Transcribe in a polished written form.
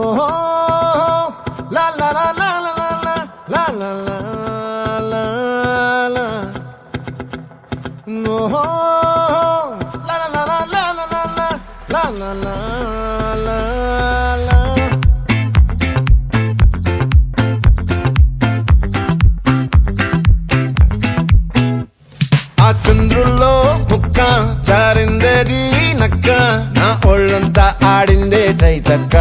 ఓహో లా లా లా లా లా లా లా లా లా లా ఓహో లా లా లా లా లా లా లా లా లా లా లా ఆ చంద్రుల్లో ముక్క జారిందేది నక్క నా ఒళ్ళంతా ఆడిందే తైతక్క